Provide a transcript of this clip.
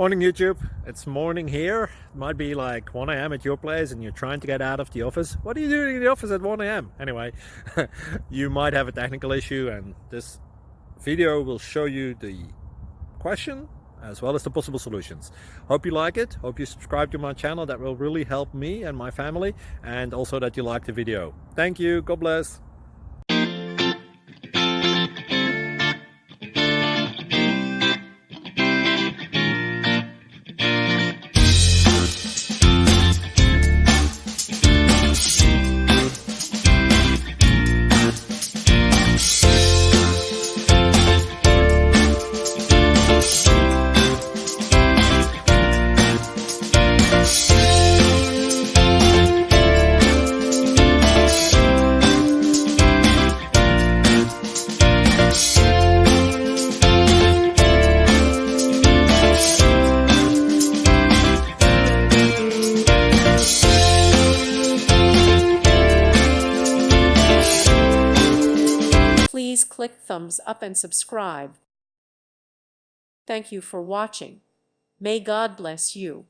Morning YouTube, it's morning here. It might be like 1 a.m. at your place and you're trying to get out of the office. What are you doing in the office at 1 a.m.? Anyway, you might have a technical issue and this video will show you the question as well as the possible solutions. Hope you like it, hope you subscribe to my channel. That will really help me and my family, and also that you like the video. Thank you, God bless. Please click thumbs up and subscribe. Thank you for watching. May God bless you.